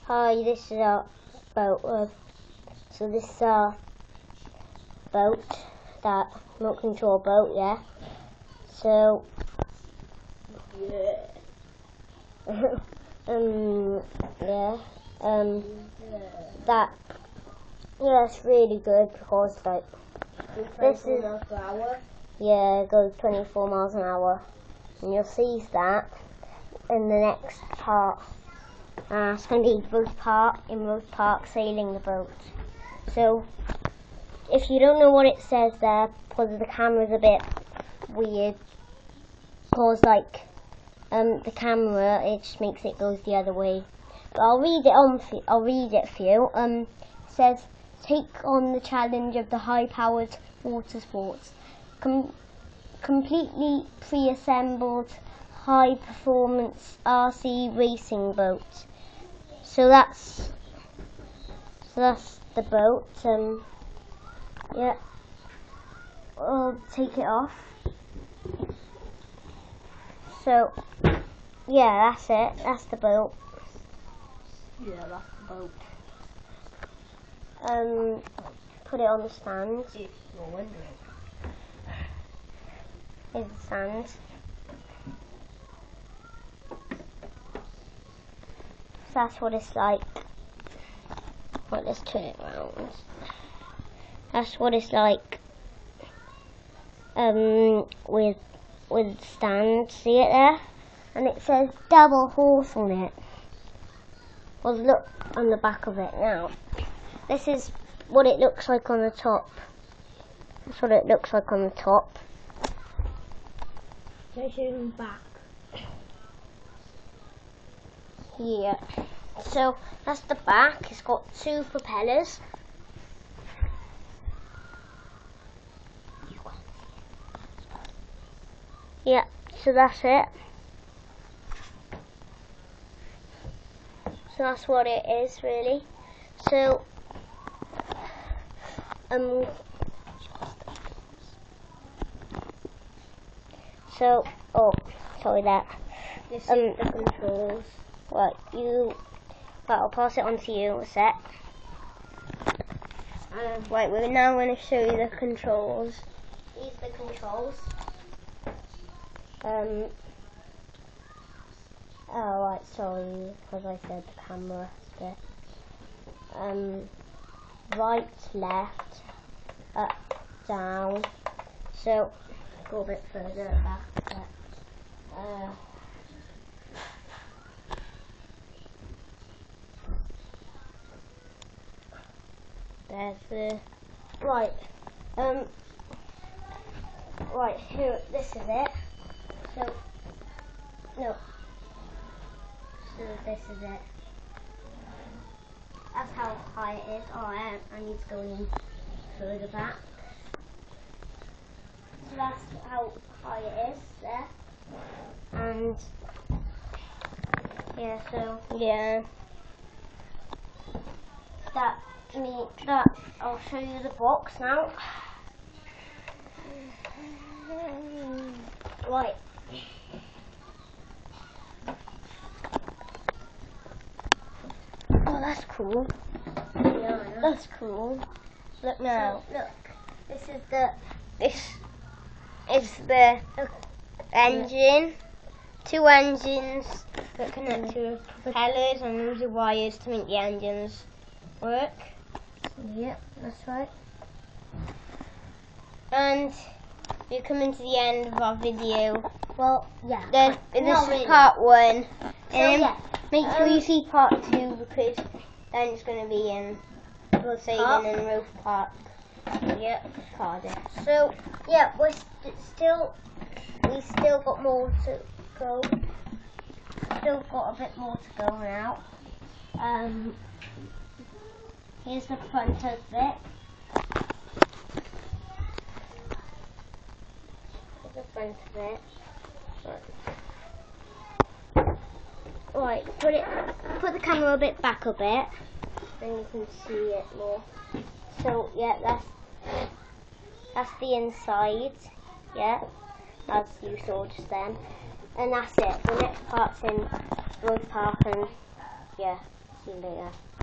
Hi, this is our boat. So this is our boat, that remote control boat, yeah. So that it's really good because like this is it goes 24 miles an hour, and you'll see that in the next part. It's going to be Rose Park sailing the boat. So if you don't know what it says there, because the camera's a bit weird, because like the camera, it just makes it goes the other way. But I'll read it for you. It says, take on the challenge of the high-powered water sports. Completely pre-assembled high-performance RC racing boat. So that's the boat. Yeah, I'll take it off. So yeah, that's it. That's the boat. Yeah, that's the boat. Put it on the stand. If you're wondering. Here's the stand. So that's what it's like. Well, let's turn it around. That's what it's like with the stand. See it there? And it says double horse on it. Well, look on the back of it now. This is what it looks like on the top. That's what it looks like on the top. Let's show them back. Yeah. So that's the back. It's got two propellers. Yeah. So that's it. So that's what it is really. So sorry that. This is the controls. Right, I'll pass it on to you a sec. Right, we're now going to show you the controls. These are the controls. Oh right, sorry, because I said the camera bit. Right, left, up, down. So go a bit further back. There's the right. Right here. This is it. So no. So this is it. That's how high it is. Oh, I need to go in further back. So that's how high it is there. And yeah, so yeah. I'll show you the box now. Right. Oh, that's cool. Yeah, that's cool. Look now. So, look. This is the engine. Two engines that connect to propellers, and those are wires to make the engines work. Yep, that's right. And we come into the end of our video. Well, yeah. This is part one. So yeah, make sure you see part two, because then it's going to be in sailing in Rose Park. Yep, Cardiff. So yeah, we still got more to go. Still got a bit more to go now. Here's the front of it. Here's the front of it. Right, put the camera a bit back a bit, then you can see it more. So yeah, that's the inside. Yeah, as you saw just then. And that's it. The next part's in Rose Park, and yeah. See you later.